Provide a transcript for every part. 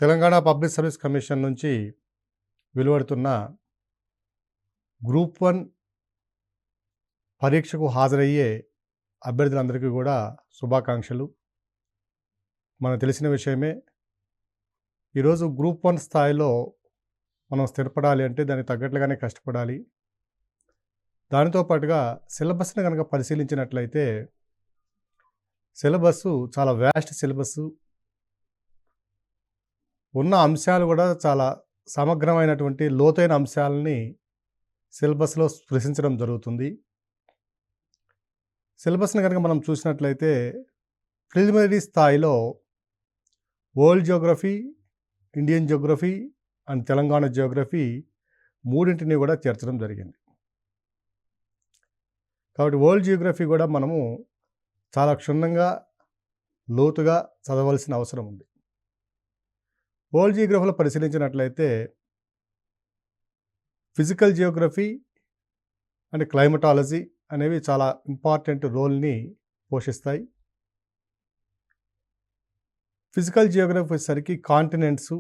Telangana public service commission నుంచి వెలువడుతున్న group 1 పరీక్షకు హాజరయ్యే అభ్యర్థులందరికీ కూడా శుభాకాంక్షలు. మనకు తెలిసిన విషయమే. ఈరోజు గ్రూప్ 1 స్థాయిలో మనం స్థిరపడాలి అంటే దానికి తగ్గట్లుగానే కష్టపడాలి. దానితో పాటుగా సిలబస్ని కనుక పరిశీలించినట్లయితే సిలబస్సు చాలా వ్యాస్ట్ సిలబస్సు. ఉన్న అంశాలు కూడా చాలా సమగ్రమైనటువంటి లోతైన అంశాలని సిలబస్లో స్పృశించడం జరుగుతుంది. సిలబస్ని కనుక మనం చూసినట్లయితే ప్రిలిమినరీ స్థాయిలో world Geography, Indian Geography and Telangana Geography మూడింటిని కూడా చేర్చడం జరిగింది. కాబట్టి వరల్డ్ జియోగ్రఫీ కూడా మనము చాలా క్షుణ్ణంగా లోతుగా చదవలసిన అవసరం ఉంది. వరల్డ్ జియోగ్రఫీలో పరిశీలించినట్లయితే ఫిజికల్ జియోగ్రఫీ అండ్ క్లైమటాలజీ అనేవి చాలా ఇంపార్టెంట్ రోల్ని పోషిస్తాయి. ఫిజికల్ జియోగ్రఫీ వచ్చేసరికి కాంటినెంట్సు,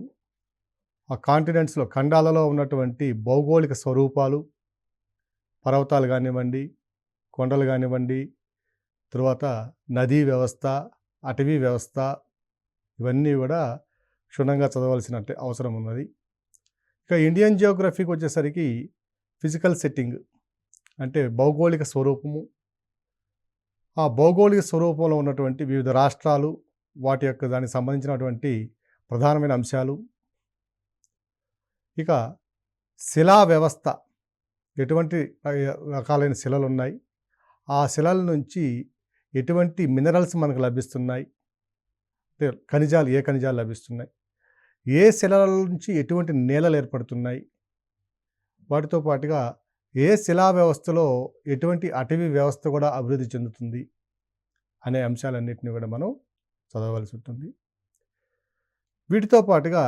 ఆ కాంటినెంట్స్లో ఖండాలలో ఉన్నటువంటి భౌగోళిక స్వరూపాలు, పర్వతాలు కానివ్వండి, కొండలు కానివ్వండి, తర్వాత నదీ వ్యవస్థ, అటవీ వ్యవస్థ, ఇవన్నీ కూడా క్షుణ్ణంగా చదవలసిన అవసరం ఉన్నది. ఇక ఇండియన్ జియోగ్రఫీకి వచ్చేసరికి ఫిజికల్ సెట్టింగ్ అంటే భౌగోళిక స్వరూపము, ఆ భౌగోళిక స్వరూపంలో ఉన్నటువంటి వివిధ రాష్ట్రాలు, వాటి యొక్క దానికి సంబంధించినటువంటి ప్రధానమైన అంశాలు. ఇక శిలా వ్యవస్థ, ఎటువంటి రకాలైన శిలలు ఉన్నాయి, ఆ శిలల నుంచి ఎటువంటి మినరల్స్ మనకు లభిస్తున్నాయి, అంటే ఖనిజాలు, ఏ ఖనిజాలు లభిస్తున్నాయి, ఏ శిలల నుంచి ఎటువంటి నేలలు ఏర్పడుతున్నాయి, వాటితో పాటుగా ఏ శిలా వ్యవస్థలో ఎటువంటి అటవీ వ్యవస్థ కూడా అభివృద్ధి చెందుతుంది అనే అంశాలన్నింటినీ కూడా మనం చదవవలసి ఉంటుంది. వీటితో పాటుగా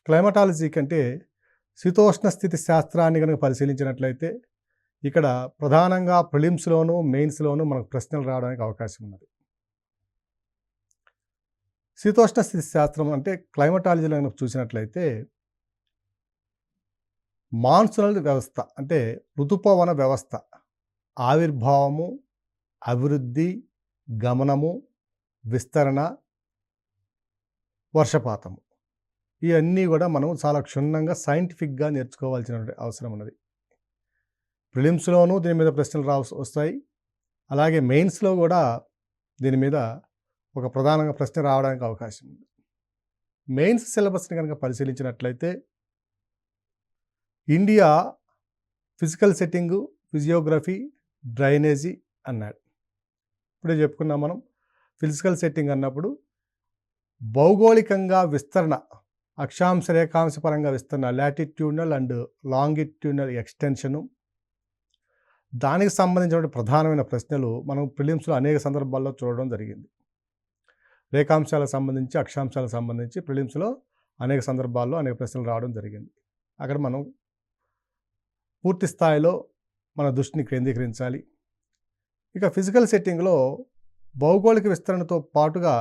క్లైమటాలజీ కంటే శీతోష్ణ స్థితి శాస్త్రాన్ని కనుక పరిశీలించినట్లయితే ఇక్కడ ప్రధానంగా ప్రిలిమ్స్లోను, మెయిన్స్లోను మనకు ప్రశ్నలు రావడానికి అవకాశం ఉన్నది. శీతోష్ణ స్థితి శాస్త్రం అంటే క్లైమటాలజీలో కనుక చూసినట్లయితే మాన్సూనల్ వ్యవస్థ అంటే ఋతుపవన వ్యవస్థ ఆవిర్భావము, అభివృద్ధి, గమనము, విస్తరణ, వర్షపాతము, ఇవన్నీ కూడా మనం చాలా క్షుణ్ణంగా సైంటిఫిక్గా నేర్చుకోవాల్సిన అవసరం ఉన్నది. ప్రిలిమ్స్లోనూ దీని మీద ప్రశ్నలు వస్తాయి, అలాగే మెయిన్స్లో కూడా దీని మీద ఒక ప్రధానంగా ప్రశ్న రావడానికి అవకాశం ఉంది. మెయిన్స్ సిలబస్ని కనుక పరిశీలించినట్లయితే India physical setting, physiography, drainage అన్నాడు. ఇప్పుడే చెప్పుకున్నాం మనం. ఫిజికల్ సెట్టింగ్ అన్నప్పుడు భౌగోళికంగా విస్తరణ, అక్షాంశ రేఖాంశ పరంగా విస్తరణ, లాటిట్యూడినల్ అండ్ లాంగిట్యూడినల్ ఎక్స్టెన్షను, దానికి సంబంధించిన ప్రధానమైన ప్రశ్నలు మనం ప్రిలిమ్స్లో అనేక సందర్భాల్లో చూడడం జరిగింది. రేఖాంశాలకు సంబంధించి, అక్షాంశాలకు సంబంధించి ప్రిలిమ్స్లో అనేక సందర్భాల్లో అనేక ప్రశ్నలు రావడం జరిగింది. అక్కడ మనం పూర్తి స్థాయిలో మన దృష్టిని కేంద్రీకరించాలి. ఇక ఫిజికల్ సెట్టింగ్లో భౌగోళిక విస్తరణతో పాటుగా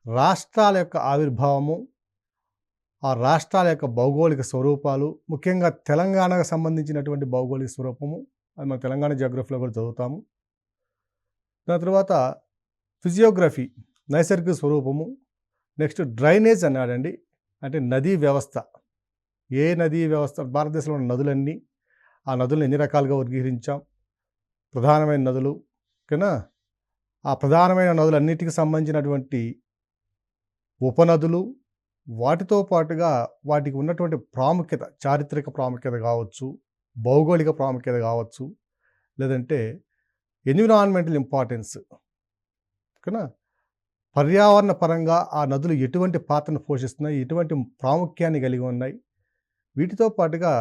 రాష్ట్రాల యొక్క ఆవిర్భావము, ఆ రాష్ట్రాల యొక్క భౌగోళిక స్వరూపాలు, ముఖ్యంగా తెలంగాణకు సంబంధించినటువంటి భౌగోళిక స్వరూపము, అది మన తెలంగాణ జియోగ్రఫీలో కూడా చదువుతాము. దాని తర్వాత ఫిజియోగ్రఫీ, నైసర్గిక స్వరూపము. నెక్స్ట్ డ్రైనేజ్ అన్నాడండి, అంటే నదీ వ్యవస్థ. ఏ నదీ వ్యవస్థ, భారతదేశంలో ఉన్న నదులన్నీ, ఆ నదులను ఎన్ని రకాలుగా వర్గీకరించాం, ప్రధానమైన నదులు ఓకేనా, ఆ ప్రధానమైన నదులన్నిటికీ సంబంధించినటువంటి ఉపనదులు, వాటితో పాటుగా వాటికి ఉన్నటువంటి ప్రాముఖ్యత, చారిత్రక ప్రాముఖ్యత కావచ్చు, భౌగోళిక ప్రాముఖ్యత కావచ్చు, లేదంటే ఎన్విరాన్మెంటల్ ఇంపార్టెన్స్ ఓకేనా, పర్యావరణ పరంగా ఆ నదులు ఎటువంటి పాత్రను పోషిస్తున్నాయి, ఎటువంటి ప్రాముఖ్యాన్ని కలిగి ఉన్నాయి, వీటితో పాటుగా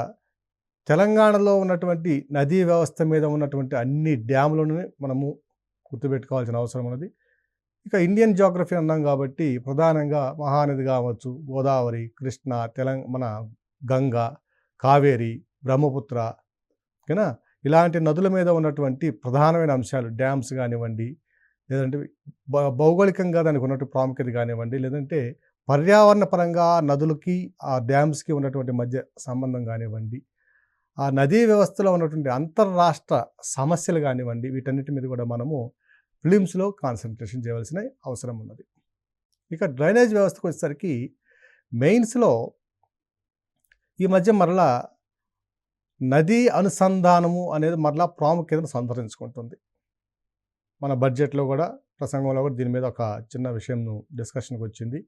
తెలంగాణలో ఉన్నటువంటి నదీ వ్యవస్థ మీద ఉన్నటువంటి అన్ని డ్యాములను మనము గుర్తుపెట్టుకోవాల్సిన అవసరం ఉన్నది. ఇక ఇండియన్ జియోగ్రఫీ అన్నాం కాబట్టి ప్రధానంగా మహానది కావచ్చు, గోదావరి, కృష్ణ, మన గంగ, కావేరి, బ్రహ్మపుత్ర ఓకేనా, ఇలాంటి నదుల మీద ఉన్నటువంటి ప్రధానమైన అంశాలు, డ్యామ్స్ కానివ్వండి, లేదంటే భౌగోళికంగా దానికి ఉన్నటువంటి ప్రాముఖ్యత కానివ్వండి, లేదంటే పర్యావరణ పరంగా నదులకి, ఆ డ్యామ్స్‌కి ఉన్నటువంటి మధ్య సంబంధం కానివ్వండి, ఆ నదీ వ్యవస్థలో ఉన్నటువంటి అంతర్రాష్ట్ర సమస్యలు కానివ్వండి, వీటన్నిటి మీద కూడా మనము ఫిలిమ్స్‌లో కాన్సంట్రేషన్ చేయవలసిన అవసరం ఉన్నది. ఇక డ్రైనేజ్ వ్యవస్థకు వచ్చేసరికి మెయిన్స్‌లో ఈ మధ్య మరలా నదీ అనుసంధానము అనేది మరలా ప్రాముఖ్యతను సంతరించుకుంటుంది. మన బడ్జెట్‌లో కూడా, ప్రసంగంలో కూడా దీని మీద ఒక చిన్న విషయం డిస్కషన్‌కి వచ్చింది.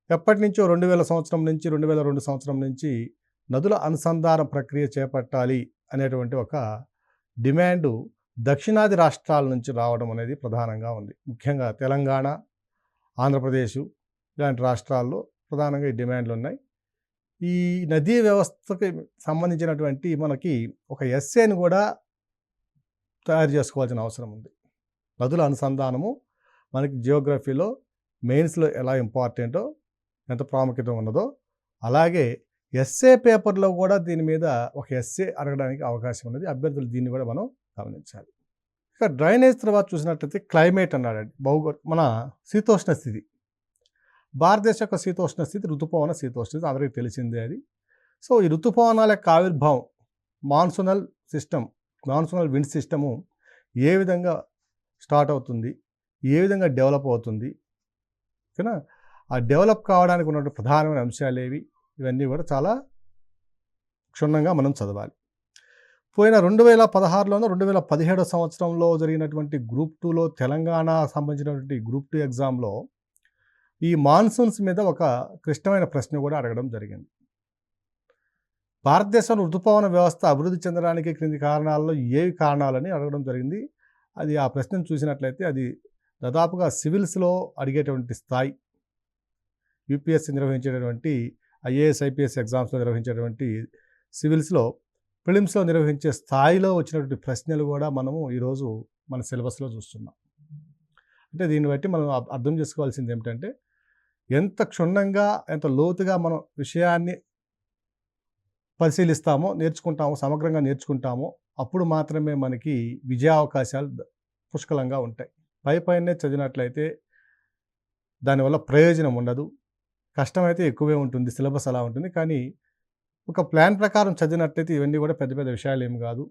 ఎప్పటినుంచో 2000 సంవత్సరం నుంచి 2002 సంవత్సరం నుంచి నదుల అనుసంధాన ప్రక్రియ చేపట్టాలి అనేటువంటి ఒక డిమాండు దక్షిణాది రాష్ట్రాల నుంచి రావడం అనేది ప్రధానంగా ఉంది. ముఖ్యంగా తెలంగాణ, ఆంధ్రప్రదేశ్ ఇలాంటి రాష్ట్రాల్లో ప్రధానంగా ఈ డిమాండ్లు ఉన్నాయి. ఈ నదీ వ్యవస్థకి సంబంధించినటువంటి మనకి ఒక ఎస్సేని కూడా తయారు చేసుకోవాల్సిన అవసరం ఉంది. నదుల అనుసంధానము మనకి జియోగ్రఫీలో మెయిన్స్లో ఎలా ఇంపార్టెంటో, ఎంత ప్రాముఖ్యత ఉన్నదో, అలాగే ఎస్సే పేపర్లో కూడా దీని మీద ఒక ఎస్సే అడగడానికి అవకాశం ఉన్నది. అభ్యర్థులు దీన్ని కూడా మనం గమనించాలి. ఇక డ్రైనేజ్ తర్వాత చూసినట్లయితే క్లైమేట్ అన్నాడండి. మన శీతోష్ణ స్థితి. భారతదేశం యొక్క శీతోష్ణ స్థితి ఋతుపవన శీతోష్ణ స్థితి అందరికీ తెలిసిందే అది. సో ఈ ఋతుపవనాల యొక్క ఆవిర్భావం, మాన్సూనల్ విండ్ సిస్టము ఏ విధంగా స్టార్ట్ అవుతుంది, ఏ విధంగా డెవలప్ అవుతుంది, ఓకేనా? ఆ డెవలప్ కావడానికి ఉన్నటువంటి ప్రధానమైన అంశాలు ఏవి, ఇవన్నీ కూడా చాలా క్షుణ్ణంగా మనం చదవాలి. పోయిన 2016లోనో 2017 సంవత్సరంలో జరిగినటువంటి గ్రూప్ 2లో తెలంగాణ సంబంధించినటువంటి గ్రూప్ 2 ఎగ్జామ్లో ఈ మాన్సూన్స్ మీద ఒక క్లిష్టమైన ప్రశ్న కూడా అడగడం జరిగింది. భారతదేశంలో ఋతుపవన వ్యవస్థ అభివృద్ధి చెందడానికి క్రింది కారణాల్లో ఏవి కారణాలని అడగడం జరిగింది. అది ఆ ప్రశ్నను చూసినట్లయితే అది దాదాపుగా సివిల్స్లో అడిగేటువంటి స్థాయి, యూపీఎస్సీ నిర్వహించేటటువంటి ఐఏఎస్ ఐపీఎస్ ఎగ్జామ్స్లో నిర్వహించేటువంటి సివిల్స్లో, ప్రిలిమ్స్లో నిర్వహించే స్థాయిలో వచ్చినటువంటి ప్రశ్నలు కూడా మనము ఈరోజు మన సిలబస్లో చూస్తున్నాం. అంటే దీన్ని బట్టి మనం అర్థం చేసుకోవాల్సింది ఏమిటంటే, ఎంత క్షుణ్ణంగా, ఎంత లోతుగా మనం విషయాన్ని పరిశీలిస్తామో, నేర్చుకుంటామో, సమగ్రంగా నేర్చుకుంటామో, అప్పుడు మాత్రమే మనకి విజయావకాశాలు పుష్కలంగా ఉంటాయి. పైనే చదివినట్లయితే దానివల్ల ప్రయోజనం ఉండదు. కష్టమైతే ఎక్కువే ఉంటుంది, సిలబస్ అలా ఉంటుంది. కానీ ఒక ప్లాన్ ప్రకారం చదివినట్లయితే ఇవన్నీ కూడా పెద్ద పెద్ద విషయాలు ఏమి కాదు.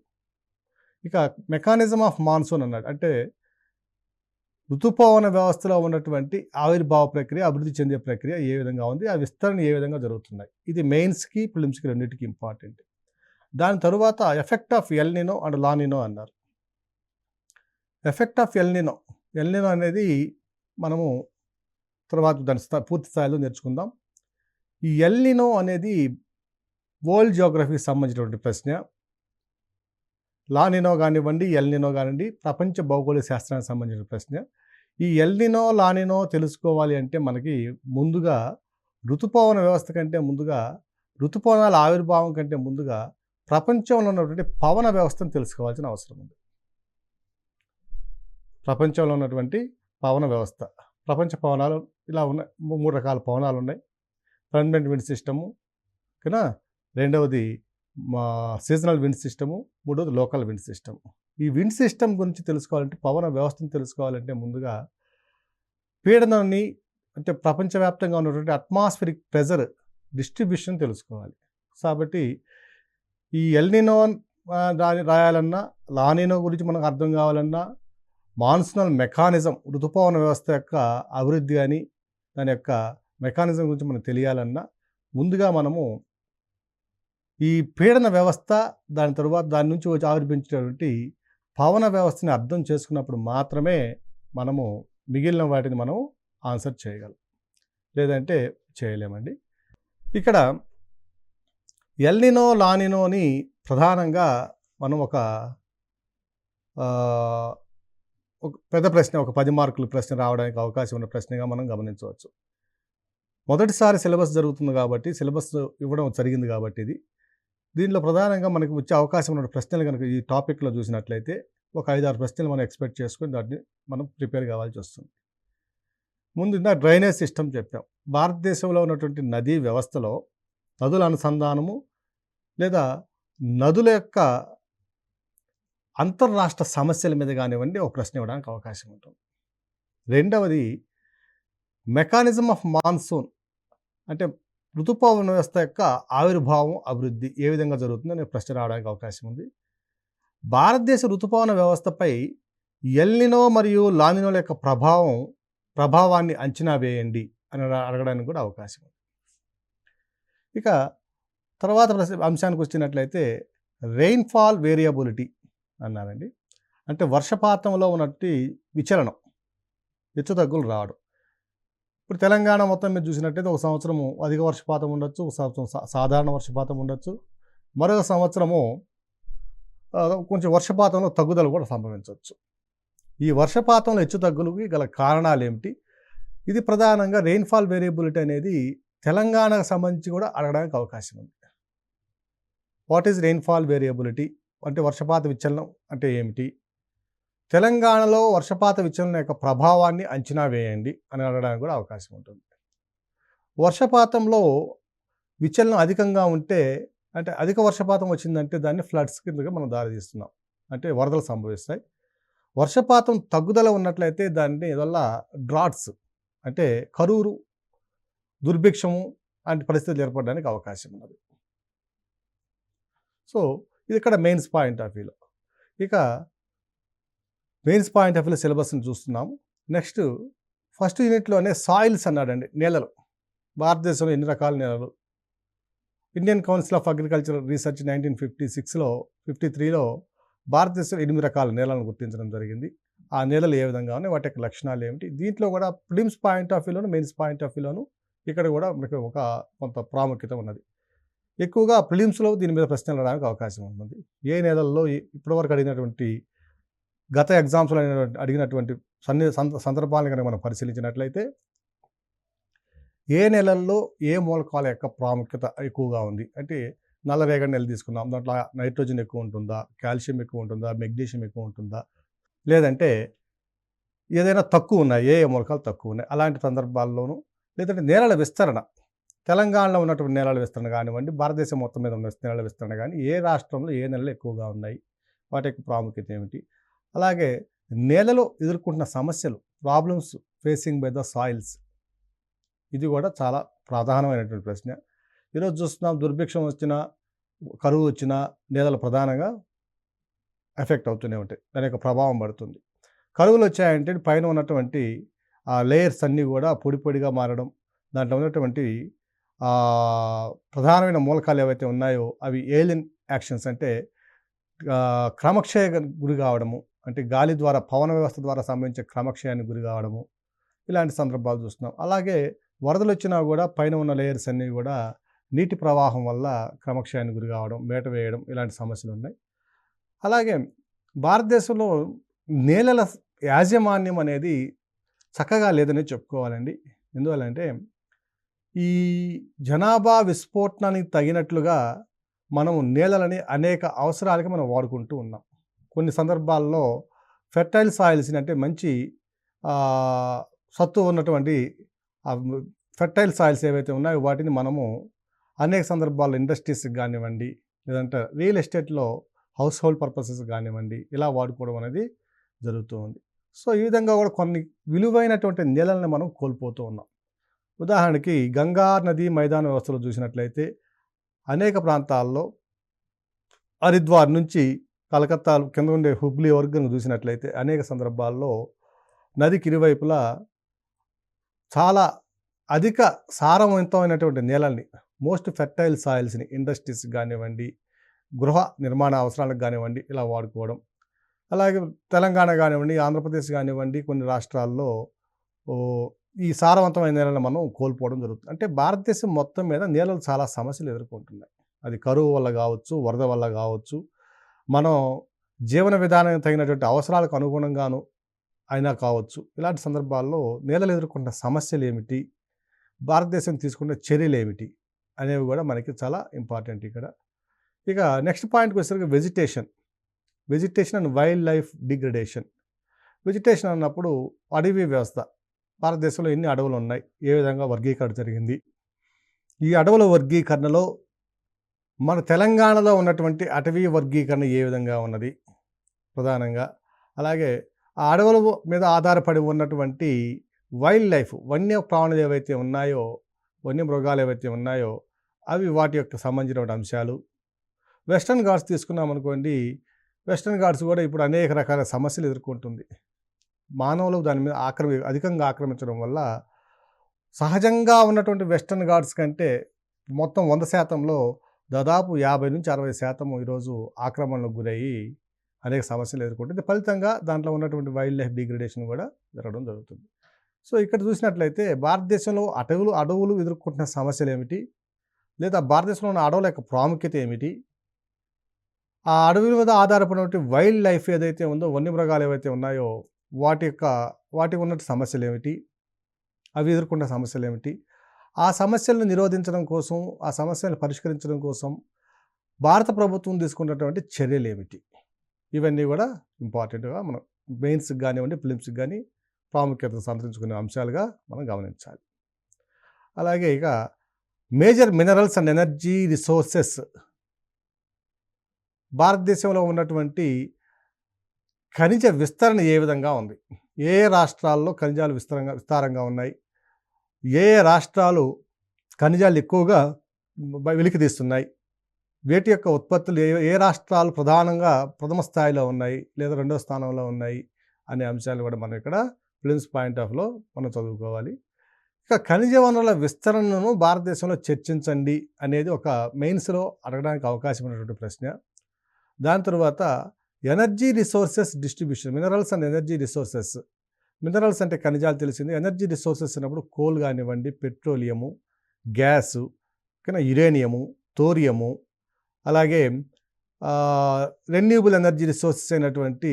ఇక మెకానిజం ఆఫ్ మాన్సూన్ అన్నాడు. అంటే ఋతుపవన వ్యవస్థలో ఉన్నటువంటి ఆవిర్భావ ప్రక్రియ, అభివృద్ధి చెందే ప్రక్రియ ఏ విధంగా ఉంది, ఆ విస్తరణ ఏ విధంగా జరుగుతున్నాయి. ఇది మెయిన్స్కి, ప్రిలిమ్స్కి రెండింటికి ఇంపార్టెంట్. దాని తరువాత effect of El Nino and law Nino అన్నారు. ఎఫెక్ట్ ఆఫ్ ఎల్ నినో అనేది మనము తర్వాత దాని పూర్తి స్థాయిలో నేర్చుకుందాం. ఈ ఎల్ నినో అనేది వరల్డ్ జియోగ్రఫీకి సంబంధించినటువంటి ప్రశ్న. లా నినో కానివ్వండి, ఎల్ నినో కానివ్వండి, ప్రపంచ భౌగోళిక శాస్త్రానికి సంబంధించిన ప్రశ్న. ఈ ఎల్ నినో, లా నినో తెలుసుకోవాలి అంటే మనకి ముందుగా ఋతుపవన వ్యవస్థ కంటే ముందుగా, ఋతుపవనాల ఆవిర్భావం కంటే ముందుగా ప్రపంచంలో ఉన్నటువంటి పవన వ్యవస్థను తెలుసుకోవాల్సిన అవసరం ఉంది. ప్రపంచంలో ఉన్నటువంటి పవన వ్యవస్థ, ప్రపంచ పవనాలు ఇలా ఉన్నాయి. 3 రకాల పవనాలు ఉన్నాయి. పర్మనెంట్ విండ్ సిస్టము, ఓకేనా? రెండవది సీజనల్ విండ్ సిస్టము, మూడవది లోకల్ విండ్ సిస్టమ్. ఈ విండ్ సిస్టమ్ గురించి తెలుసుకోవాలంటే, పవన వ్యవస్థను తెలుసుకోవాలంటే ముందుగా పీడనాన్ని, అంటే ప్రపంచవ్యాప్తంగా ఉన్నటువంటి అట్మాస్ఫిరిక్ ప్రెజర్ డిస్ట్రిబ్యూషన్ తెలుసుకోవాలి. కాబట్టి ఈ ఎల్ నినో రాయాలన్నా, లా నినో గురించి మనకు అర్థం కావాలన్నా, మాన్సూనల్ మెకానిజం, ఋతుపవన వ్యవస్థ యొక్క అభివృద్ధి అని దాని యొక్క మెకానిజం గురించి మనకు తెలియాలన్నా ముందుగా మనము ఈ పీడన వ్యవస్థ, దాని తరువాత దాని నుంచి వచ్చి ఆవిర్భించేటువంటి పవన వ్యవస్థని అర్థం చేసుకున్నప్పుడు మాత్రమే మనము మిగిలిన వాటిని మనం ఆన్సర్ చేయగలం, లేదంటే చేయలేమండి. ఇక్కడ ఎల్ నినో, లా నినోని ప్రధానంగా మనం ఒక పెద్ద ప్రశ్న, ఒక 10 మార్కుల ప్రశ్న రావడానికి అవకాశం ఉన్న ప్రశ్నగా మనం గమనించవచ్చు. మొదటిసారి సిలబస్ జరుగుతుంది కాబట్టి, సిలబస్ ఇవ్వడం జరిగింది కాబట్టి దీనిలో ప్రధానంగా మనకు వచ్చే అవకాశం ఉన్న ప్రశ్నలు కనుక ఈ టాపిక్లో చూసినట్లయితే ఒక 5-6 ప్రశ్నలు మనం ఎక్స్పెక్ట్ చేసుకొని దాన్ని మనం ప్రిపేర్ కావాల్సి వస్తుంది. ముందు డ్రైనేజ్ సిస్టమ్ చెప్పాం. భారతదేశంలో ఉన్నటువంటి నదీ వ్యవస్థలో నదుల అనుసంధానము లేదా నదుల యొక్క అంతర్రాష్ట్ర సమస్యల మీద కానివ్వండి ఒక ప్రశ్న ఇవ్వడానికి అవకాశం ఉంటుంది. రెండవది మెకానిజం ఆఫ్ మాన్సూన్ అంటే ఋతుపవన వ్యవస్థ యొక్క ఆవిర్భావం, అభివృద్ధి ఏ విధంగా జరుగుతుందని ప్రశ్న రావడానికి అవకాశం ఉంది. భారతదేశ ఋతుపవన వ్యవస్థపై ఎల్నినో మరియు లానినోల యొక్క ప్రభావాన్ని అంచనా వేయండి అని అడగడానికి కూడా అవకాశం ఉంది. ఇక తర్వాత అంశానికి వచ్చినట్లయితే రెయిన్ఫాల్ వేరియబిలిటీ అన్నారండి. అంటే వర్షపాతంలో ఉన్నట్టు విచలనం, హెచ్చుతగ్గులు రావడం. ఇప్పుడు తెలంగాణ మొత్తం మీద చూసినట్టయితే ఒక సంవత్సరము అధిక వర్షపాతం ఉండొచ్చు, ఒక సంవత్సరం సాధారణ వర్షపాతం ఉండొచ్చు, మరొక సంవత్సరము కొంచెం వర్షపాతంలో తగ్గుదల కూడా సంభవించవచ్చు. ఈ వర్షపాతంలో హెచ్చుతగ్గులకి గల కారణాలు ఏమిటి? ఇది ప్రధానంగా రెయిన్ఫాల్ వేరియబిలిటీ అనేది తెలంగాణకు సంబంధించి కూడా అడగడానికి అవకాశం ఉంది. వాట్ ఈజ్ రెయిన్ఫాల్ వేరియబిలిటీ అంటే వర్షపాత విచలనం అంటే ఏమిటి? తెలంగాణలో వర్షపాత విచలనం యొక్క ప్రభావాన్ని అంచనా వేయండి అని అడగడానికి కూడా అవకాశం ఉంటుంది. వర్షపాతంలో విచలనం అధికంగా ఉంటే అంటే అధిక వర్షపాతం వచ్చిందంటే దాన్ని ఫ్లడ్స్ కిందగా మనం దారితీస్తున్నాం, అంటే వరదలు సంభవిస్తాయి. వర్షపాతం తగ్గుదల ఉన్నట్లయితే దాన్ని వల్ల డ్రాట్స్ అంటే కరువు, దుర్భిక్షము లాంటి పరిస్థితులు ఏర్పడడానికి అవకాశం ఉన్నది. సో ఇది ఇక్కడ మెయిన్స్ పాయింట్ ఆఫ్ వ్యూలో. ఇక మెయిన్స్ పాయింట్ ఆఫ్ వ్యూలో సిలబస్ని చూస్తున్నాము. నెక్స్ట్ ఫస్ట్ యూనిట్లోనే సాయిల్స్ అన్నాడండి, నేలలు. భారతదేశంలో ఎన్ని రకాల నేలలు? Indian council of agricultural research 1953లో భారతదేశంలో 8 రకాల నేలలను గుర్తించడం జరిగింది. ఆ నేలలు ఏ విధంగా ఉన్నాయి, వాటి యొక్క లక్షణాలు ఏమిటి? దీంట్లో కూడా ప్రిలిమ్స్ పాయింట్ ఆఫ్ వ్యూలోను, మెయిన్స్ పాయింట్ ఆఫ్ వ్యూలోను ఇక్కడ కూడా మీకు ఒక కొంత ప్రాముఖ్యత ఉన్నది. ఎక్కువగా ప్రిలిమ్స్లో దీని మీద ప్రశ్నలు రావడానికి అవకాశం ఉంటుంది. ఏ నేలల్లో ఇప్పటివరకు అడిగినటువంటి గత ఎగ్జామ్స్లో అడిగినటువంటి సందర్భాలను కనుక మనం పరిశీలించినట్లయితే ఏ నెలల్లో ఏ మూలకాల యొక్క ప్రాముఖ్యత ఎక్కువగా ఉంది అంటే నల్లరేగడి నెల తీసుకుందాం, దాంట్లో నైట్రోజన్ ఎక్కువ ఉంటుందా, కాల్షియం ఎక్కువ ఉంటుందా, మెగ్నీషియం ఎక్కువ ఉంటుందా, లేదంటే ఏదైనా తక్కువ ఉన్నాయి, ఏ మూలకాలు తక్కువ ఉన్నాయి, అలాంటి సందర్భాల్లోనూ, లేదంటే నేలల విస్తరణ, తెలంగాణలో ఉన్నటువంటి నేలల విస్తరణ కానివ్వండి, భారతదేశం మొత్తం మీద ఉన్న నేలల విస్తరణ కానీ, ఏ రాష్ట్రంలో ఏ నెలలు ఎక్కువగా ఉన్నాయి, వాటి యొక్క ప్రాముఖ్యత ఏమిటి, అలాగే నేలలో ఎదుర్కొంటున్న సమస్యలు, problems facing by the soils, ఇది కూడా చాలా ప్రధానమైనటువంటి ప్రశ్న. ఈరోజు చూస్తున్నాం, దుర్భిక్షం వచ్చినా, కరువు వచ్చినా నేలలు ప్రధానంగా ఎఫెక్ట్ అవుతూనే ఉంటాయి, దాని యొక్క ప్రభావం పడుతుంది. కరువులు వచ్చాయంటే పైన ఉన్నటువంటి ఆ లేయర్స్ అన్నీ కూడా పొడి పొడిగా మారడం, దాంట్లో ఉన్నటువంటి ప్రధానమైన మూలకాలు ఏవైతే ఉన్నాయో అవి ఏలియన్ యాక్షన్స్ అంటే క్రమక్షయ గురి కావడము, అంటే గాలి ద్వారా, పవన వ్యవస్థ ద్వారా సంబంధించే క్రమక్షయానికి గురి కావడము, ఇలాంటి సందర్భాలు చూస్తున్నాం. అలాగే వరదలు వచ్చినా కూడా పైన ఉన్న లేయర్స్ అన్నీ కూడా నీటి ప్రవాహం వల్ల క్రమక్షయానికి గురి కావడం, మేట వేయడం, ఇలాంటి సమస్యలు ఉన్నాయి. అలాగే భారతదేశంలో నేలల యాజమాన్యం అనేది చక్కగా లేదని చెప్పుకోవాలండి. ఎందువల్లంటే ఈ జనాభా విస్ఫోటనానికి తగినట్లుగా మనం నేలలని అనేక అవసరాలకి మనం వాడుకుంటూ ఉన్నాం. కొన్ని సందర్భాల్లో ఫెర్టైల్ సాయిల్స్ని అంటే మంచి సత్తు ఉన్నటువంటి ఫెర్టైల్ సాయిల్స్ ఏవైతే ఉన్నాయో వాటిని మనము అనేక సందర్భాల్లో ఇండస్ట్రీస్కి కానివ్వండి, లేదంటే రియల్ ఎస్టేట్లో హౌస్ హోల్డ్ పర్పసెస్ కానివ్వండి, ఇలా వాడుకోవడం అనేది జరుగుతూ ఉంది. సో ఈ విధంగా కూడా కొన్ని విలువైనటువంటి నేలల్ని మనం కోల్పోతూ ఉన్నాం. ఉదాహరణకి గంగా నది మైదాన వ్యవస్థలో చూసినట్లయితే అనేక ప్రాంతాల్లో హరిద్వార్ నుంచి కలకత్తా కింద ఉండే హుబ్లీ వరకు చూసినట్లయితే అనేక సందర్భాల్లో నదికి ఇరువైపులా చాలా అధిక సారవంతమైనటువంటి నేలల్ని, మోస్ట్ ఫెర్టైల్ సాయిల్స్ని ఇండస్ట్రీస్ కానివ్వండి, గృహ నిర్మాణ అవసరాలకు కానివ్వండి ఇలా వాడుకోవడం. అలాగే తెలంగాణ కానివ్వండి, ఆంధ్రప్రదేశ్ కానివ్వండి, కొన్ని రాష్ట్రాల్లో ఈ సారవంతమైన నేలను మనం కోల్పోవడం జరుగుతుంది. అంటే భారతదేశం మొత్తం మీద నేలలు చాలా సమస్యలు ఎదుర్కొంటున్నాయి. అది కరువు వల్ల కావచ్చు, వరద వల్ల కావచ్చు, మనం జీవన విధానానికి తగినటువంటి అవసరాలకు అనుగుణంగాను అయినా కావచ్చు. ఇలాంటి సందర్భాల్లో నేలలు ఎదుర్కొంటున్న సమస్యలు ఏమిటి, భారతదేశం తీసుకున్న చర్యలు ఏమిటి అనేవి కూడా మనకి చాలా ఇంపార్టెంట్ ఇక్కడ. ఇక నెక్స్ట్ పాయింట్కి వచ్చేసరికి vegetation and wild life degradation. Vegetation అన్నప్పుడు అడవి వ్యవస్థ, భారతదేశంలో ఎన్ని అడవులు ఉన్నాయి, ఏ విధంగా వర్గీకరణ జరిగింది, ఈ అడవుల వర్గీకరణలో మన తెలంగాణలో ఉన్నటువంటి అటవీ వర్గీకరణ ఏ విధంగా ఉన్నది ప్రధానంగా, అలాగే ఆ అడవుల మీద ఆధారపడి ఉన్నటువంటి వైల్డ్ లైఫ్ వన్య ప్రాణులు ఏవైతే ఉన్నాయో, వన్య మృగాలు ఏవైతే ఉన్నాయో అవి వాటి యొక్క సంబంధించిన అంశాలు. వెస్టర్న్ ఘాట్స్ తీసుకున్నామనుకోండి, వెస్టర్న్ ఘాట్స్ కూడా ఇప్పుడు అనేక రకాల సమస్యలు ఎదుర్కొంటుంది. మానవులు దాని మీద అధికంగా ఆక్రమించడం వల్ల సహజంగా ఉన్నటువంటి వెస్టర్న్ ఘాట్స్ కంటే మొత్తం 100%లో దాదాపు 50-60% ఈరోజు ఆక్రమణలకు గురయ్యి అనేక సమస్యలు ఎదుర్కొంటుంది. ఫలితంగా దాంట్లో ఉన్నటువంటి వైల్డ్ లైఫ్ డిగ్రేడేషన్ కూడా జరగడం జరుగుతుంది. సో ఇక్కడ చూసినట్లయితే భారతదేశంలో అడవులు ఎదుర్కొంటున్న సమస్యలు ఏమిటి, లేదా భారతదేశంలో ఉన్న అడవుల యొక్క ప్రాముఖ్యత ఏమిటి, ఆ అడవుల మీద ఆధారపడినటువంటి వైల్డ్ లైఫ్ ఏదైతే ఉందో, వన్యమృగాలు ఏవైతే ఉన్నాయో వాటికి ఉన్న సమస్యలు ఏమిటి, అవి ఎదుర్కొన్న సమస్యలు ఏమిటి, ఆ సమస్యలను నిరోధించడం కోసం, ఆ సమస్యలను పరిష్కరించడం కోసం భారత ప్రభుత్వం తీసుకున్నటువంటి చర్యలు ఏమిటి, ఇవన్నీ కూడా ఇంపార్టెంట్గా మనం మెయిన్స్కి కానివ్వండి, ఫిలిమ్స్కి కానీ ప్రాముఖ్యతను సంతరించుకునే అంశాలుగా మనం గమనించాలి. అలాగే ఇక major minerals and energy resources, భారతదేశంలో ఉన్నటువంటి ఖనిజ విస్తరణ ఏ విధంగా ఉంది, ఏ రాష్ట్రాల్లో ఖనిజాలు విస్తారంగా ఉన్నాయి, ఏ రాష్ట్రాలు ఖనిజాలు ఎక్కువగా వెలికి తీస్తున్నాయి, వీటి యొక్క ఉత్పత్తులు ఏ రాష్ట్రాలు ప్రధానంగా ప్రథమ స్థాయిలో ఉన్నాయి లేదా రెండో స్థానంలో ఉన్నాయి అనే అంశాలు కూడా మనం ఇక్కడ ఫిలిమ్స్ పాయింట్ ఆఫ్లో మనం చదువుకోవాలి. ఇక ఖనిజ వనరుల విస్తరణను భారతదేశంలో చర్చించండి అనేది ఒక మెయిన్స్లో అడగడానికి అవకాశం ఉన్నటువంటి ప్రశ్న. దాని తర్వాత energy resources distribution, minerals and energy resources. Minerals అంటే ఖనిజాలు తెలిసింది, ఎనర్జీ రిసోర్సెస్ అన్నప్పుడు కోల్ కానివ్వండి, పెట్రోలియము, గ్యాసు, యురేనియము, థోరియము, అలాగే రెన్యూబుల్ ఎనర్జీ రిసోర్సెస్ అయినటువంటి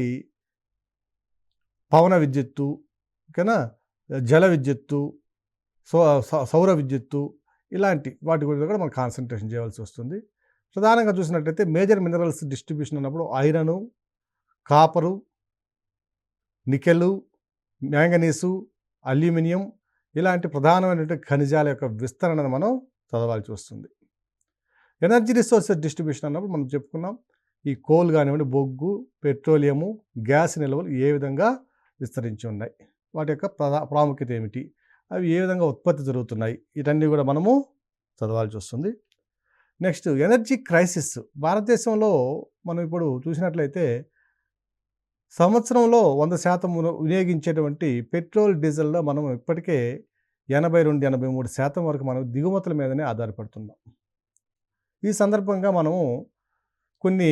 పవన విద్యుత్తు, జల విద్యుత్తు, సౌర విద్యుత్తు, ఇలాంటి వాటి గురించి కూడా మనం కాన్సన్ట్రేషన్ చేయవలసి వస్తుంది. ప్రధానంగా చూసినట్లయితే మేజర్ మినరల్స్ డిస్ట్రిబ్యూషన్ అన్నప్పుడు ఐరను, కాపరు, నికెలు, మ్యాంగనీసు, అల్యూమినియం ఇలాంటి ప్రధానమైనటువంటి ఖనిజాల యొక్క విస్తరణను మనం చదవాల్సి వస్తుంది. ఎనర్జీ రిసోర్సెస్ డిస్ట్రిబ్యూషన్ అన్నప్పుడు మనం చెప్పుకున్నాం, ఈ కోల్ కానివ్వండి, బొగ్గు, పెట్రోలియము, గ్యాస్ నిల్వలు ఏ విధంగా విస్తరించి ఉన్నాయి, వాటి యొక్క ప్రాముఖ్యత ఏమిటి, అవి ఏ విధంగా ఉత్పత్తి జరుగుతున్నాయి, ఇవన్నీ కూడా మనము చదవాల్సి వస్తుంది. Next energy crisis. భారతదేశంలో మనం ఇప్పుడు చూసినట్లయితే సంవత్సరంలో 100% వినియోగించేటువంటి పెట్రోల్, డీజిల్లో మనం ఇప్పటికే 82-83% వరకు మనం దిగుమతుల మీదనే ఆధారపడుతున్నాం. ఈ సందర్భంగా మనము కొన్ని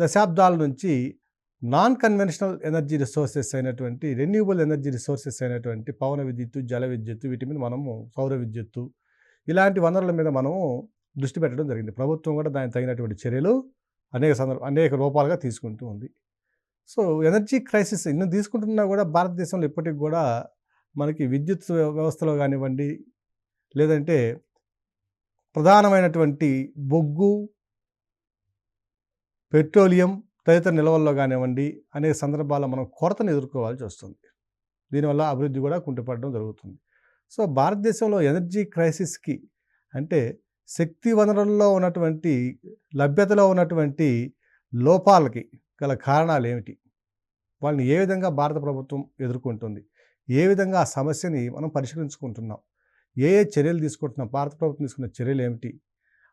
దశాబ్దాల నుంచి నాన్ కన్వెన్షనల్ ఎనర్జీ రిసోర్సెస్ అయినటువంటి రెన్యూబుల్ ఎనర్జీ రిసోర్సెస్ అయినటువంటి పవన విద్యుత్తు, జల విద్యుత్తు, వీటి మీద మనము సౌర విద్యుత్తు ఇలాంటి వనరుల మీద మనము దృష్టి పెట్టడం జరిగింది. ప్రభుత్వం కూడా దానికి తగినటువంటి చర్యలు అనేక రూపాలుగా తీసుకుంటూ ఉంది. సో ఎనర్జీ క్రైసిస్ ఇన్ని తీసుకుంటున్నా కూడా భారతదేశంలో ఇప్పటికి కూడా మనకి విద్యుత్ వ్యవస్థలో కానివ్వండి, లేదంటే ప్రధానమైనటువంటి బొగ్గు, పెట్రోలియం తదితర నిల్వల్లో కానివ్వండి అనేక సందర్భాల్లో మనం కొరతను ఎదుర్కోవాల్సి వస్తుంది. దీనివల్ల అభివృద్ధి కూడా కుంటుపడడం జరుగుతుంది. సో భారతదేశంలో ఎనర్జీ క్రైసిస్కి అంటే శక్తి వనరుల్లో ఉన్నటువంటి లభ్యతలో ఉన్నటువంటి లోపాలకి గల కారణాలు ఏమిటి, వాళ్ళని ఏ విధంగా భారత ప్రభుత్వం ఎదుర్కొంటుంది, ఏ విధంగా ఆ సమస్యని మనం పరిష్కరించుకుంటున్నాం, ఏ చర్యలు తీసుకుంటున్నాం, భారత ప్రభుత్వం తీసుకున్న చర్యలు ఏమిటి,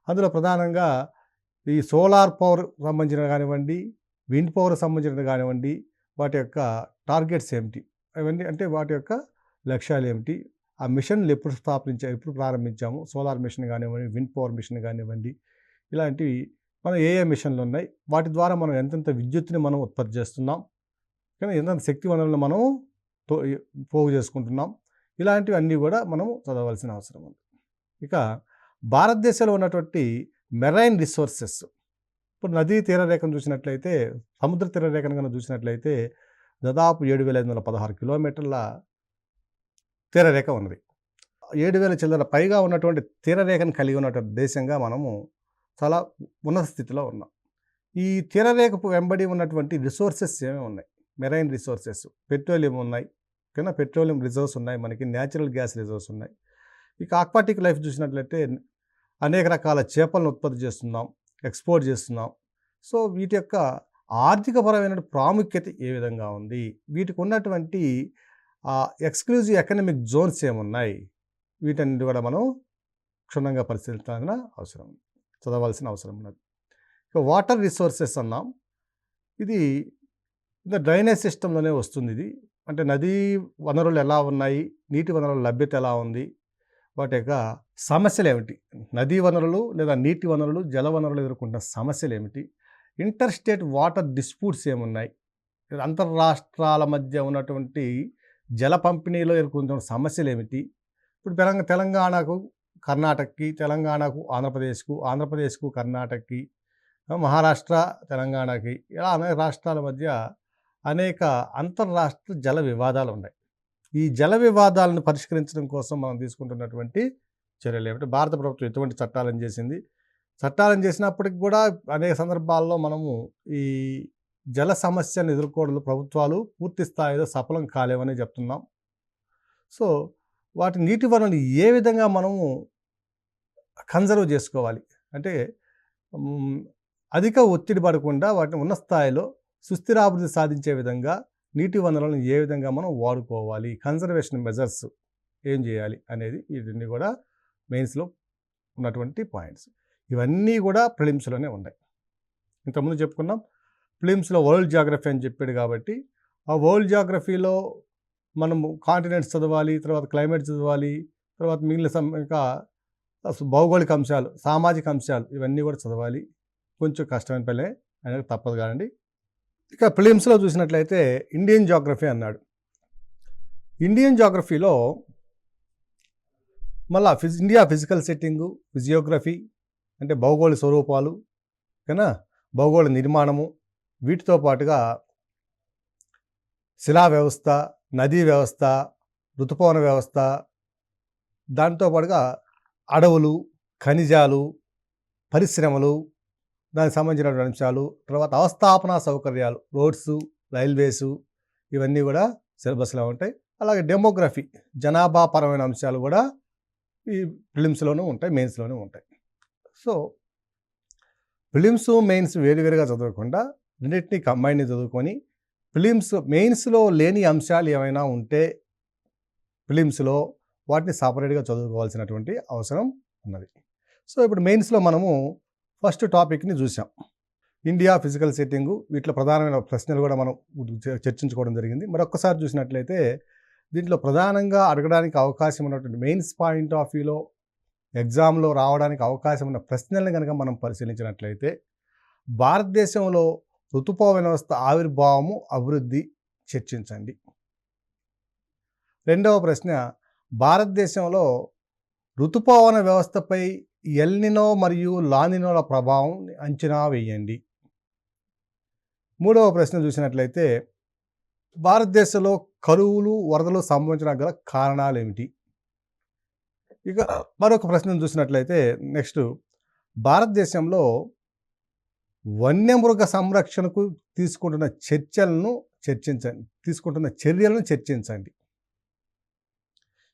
అందులో ప్రధానంగా ఈ సోలార్ పవర్ సంబంధించిన కానివ్వండి, విండ్ పవర్ సంబంధించిన కానివ్వండి, వాటి యొక్క టార్గెట్స్ ఏమిటి, అవన్నీ అంటే వాటి యొక్క లక్ష్యాలు ఏమిటి, ఆ మిషన్లు ఎప్పుడు ప్రారంభించాము, సోలార్ మిషన్ కానివ్వండి, విండ్ పవర్ మిషన్ కానివ్వండి, ఇలాంటివి మనం ఏ మిషన్లు ఉన్నాయి, వాటి ద్వారా మనం ఎంతెంత విద్యుత్తుని మనం ఉత్పత్తి చేస్తున్నాం, కానీ ఎంతెంత శక్తి వనరులను మనం పోగు చేసుకుంటున్నాం, ఇలాంటివి అన్నీ కూడా మనం చదవాల్సిన అవసరం ఉంది. ఇక భారతదేశంలో ఉన్నటువంటి మెరైన్ రిసోర్సెస్, ఇప్పుడు నదీ తీరరేఖను చూసినట్లయితే, సముద్ర తీరరేఖను కనుక చూసినట్లయితే దాదాపు 7,516 కిలోమీటర్ల తీరరేఖ ఉన్నది. 7,000 చిల్లర పైగా ఉన్నటువంటి తీరరేఖను కలిగి ఉన్నటువంటి దేశంగా మనము చాలా ఉన్నత స్థితిలో ఉన్నాం. ఈ తీరరేఖకు వెంబడి ఉన్నటువంటి రిసోర్సెస్ ఏమేమి ఉన్నాయి, మెరైన్ రిసోర్సెస్, పెట్రోలియం ఉన్నాయి, పెట్రోలియం రిజర్వ్స్ ఉన్నాయి, మనకి న్యాచురల్ గ్యాస్ రిజర్వ్స్ ఉన్నాయి. ఇక ఆక్వాటిక్ లైఫ్ చూసినట్లయితే అనేక రకాల చేపలను ఉత్పత్తి చేస్తున్నాం, ఎక్స్పోర్ట్ చేస్తున్నాం. సో వీటి యొక్క ఆర్థికపరమైన ప్రాముఖ్యత ఏ విధంగా ఉంది, వీటికి ఉన్నటువంటి ఆ ఎక్స్క్లూజివ్ ఎకనామిక్ జోన్స్ ఏమున్నాయి, వీటన్నిటి కూడా మనం క్షుణ్ణంగా పరిశీలించాల్సిన అవసరం, చదవాల్సిన అవసరం ఉన్నది. ఇక వాటర్ రిసోర్సెస్ అన్నాం. ఇది డ్రైనేజ్ సిస్టంలోనే వస్తుంది. ఇది అంటే నదీ వనరులు ఎలా ఉన్నాయి, నీటి వనరుల లభ్యత ఎలా ఉంది, వాటి యొక్క సమస్యలు ఏమిటి, నదీ వనరులు లేదా నీటి వనరులు జల వనరులు ఎదుర్కొంటున్న సమస్యలు ఏమిటి, ఇంటర్ స్టేట్ వాటర్ డిస్ప్యూట్స్ ఏమున్నాయి, అంతర్రాష్ట్రాల మధ్య ఉన్నటువంటి జల పంపిణీలో ఎదుర్కొంటున్న సమస్యలు ఏమిటి. ఇప్పుడు తెలంగాణకు కర్ణాటకకి, తెలంగాణకు ఆంధ్రప్రదేశ్కు, ఆంధ్రప్రదేశ్కు కర్ణాటకకి, మహారాష్ట్ర తెలంగాణకి, ఇలా అనేక రాష్ట్రాల మధ్య అనేక అంతర్రాష్ట్ర జల వివాదాలు ఉన్నాయి. ఈ జల వివాదాలను పరిష్కరించడం కోసం మనం తీసుకుంటున్నటువంటి చర్యలు ఏమిటి, భారత ప్రభుత్వం ఎటువంటి చట్టాలను చేసింది, చట్టాలను చేసినప్పటికి కూడా అనేక సందర్భాల్లో మనము ఈ జల సమస్యను ఎదుర్కోవడంలో ప్రభుత్వాలు పూర్తి స్థాయిలో సఫలం కాలేవని చెప్తున్నాం. సో వాటి నీటి వనరులు ఏ విధంగా మనము కన్జర్వ్ చేసుకోవాలి అంటే అధిక ఒత్తిడి పడకుండా వాటిని ఉన్న స్థాయిలో సుస్థిరాభివృద్ధి సాధించే విధంగా నీటి వనరులను ఏ విధంగా మనం వాడుకోవాలి, కన్జర్వేషన్ మెజర్స్ ఏం చేయాలి అనేది ఇవన్నీ కూడా మెయిన్స్లో ఉన్నటువంటి పాయింట్స్. ఇవన్నీ కూడా ప్రిలిమ్స్లోనే ఉన్నాయి. ఇంతకుముందు చెప్పుకున్నాం ప్రిలిమ్స్లో వరల్డ్ జాగ్రఫీ అని చెప్పాడు కాబట్టి ఆ వరల్డ్ జాగ్రఫీలో మనము కాంటినెంట్స్ చదవాలి, తర్వాత క్లైమేట్ చదవాలి, తర్వాత మిగిలిన ఇంకా భౌగోళిక అంశాలు, సామాజిక అంశాలు ఇవన్నీ కూడా చదవాలి. కొంచెం కష్టమైన పని అనేది తప్పదు కాదండి. ఇక ప్రిలిమ్స్లో చూసినట్లయితే ఇండియన్ జాగ్రఫీ అన్నాడు. ఇండియన్ జాగ్రఫీలో మళ్ళా ఇండియా ఫిజికల్ సెట్టింగు, ఫిజియోగ్రఫీ అంటే భౌగోళిక స్వరూపాలు, ఓకేనా, భౌగోళిక నిర్మాణము, వీటితో పాటుగా శిలా వ్యవస్థ, నదీ వ్యవస్థ, ఋతుపవన వ్యవస్థ, దాంతో పాటుగా అడవులు, ఖనిజాలు, పరిశ్రమలు, దానికి సంబంధించినటువంటి అంశాలు, తర్వాత అవస్థాపన సౌకర్యాలు, రోడ్సు, రైల్వేసు, ఇవన్నీ కూడా సిలబస్లో ఉంటాయి. అలాగే డెమోగ్రఫీ, జనాభా పరమైన అంశాలు కూడా ఈ ప్రిలిమ్స్లోనూ ఉంటాయి, మెయిన్స్లోనూ ఉంటాయి. సో ప్రిలిమ్స్ మెయిన్స్ వేరువేరుగా చదవకుండా రెండింటినీ కంబైన్డ్ చదువుకొని మెయిన్స్లో లేని అంశాలు ఏమైనా ఉంటే ప్రిలిమ్స్లో వాటిని సపరేట్గా చదువుకోవాల్సినటువంటి అవసరం ఉన్నది. సో ఇప్పుడు మెయిన్స్లో మనము ఫస్ట్ టాపిక్ని చూసాం, ఇండియా ఫిజికల్ సెట్టింగు. వీటిలో ప్రధానమైన ప్రశ్నలు కూడా మనం చర్చించుకోవడం జరిగింది. మరొక్కసారి చూసినట్లయితే దీంట్లో ప్రధానంగా అడగడానికి అవకాశం ఉన్నటువంటి మెయిన్స్ పాయింట్ ఆఫ్ వ్యూలో ఎగ్జామ్లో రావడానికి అవకాశం ఉన్న ప్రశ్నలను కనుక మనం పరిశీలించినట్లయితే భారతదేశంలో ఋతుపవన వ్యవస్థ ఆవిర్భావము, అభివృద్ధి చర్చించండి. రెండవ ప్రశ్న, భారతదేశంలో ఋతుపవన వ్యవస్థపై ఎల్నినో మరియు లానినోల ప్రభావం అంచనా వేయండి. మూడవ ప్రశ్న చూసినట్లయితే భారతదేశంలో కరువులు, వరదలు సంభవించడానికి గల కారణాలు ఏమిటి. ఇక మరొక ప్రశ్న చూసినట్లయితే నెక్స్ట్, భారతదేశంలో వన్యమృగ సంరక్షణకు తీసుకుంటున్న చర్యలను చర్చించండి.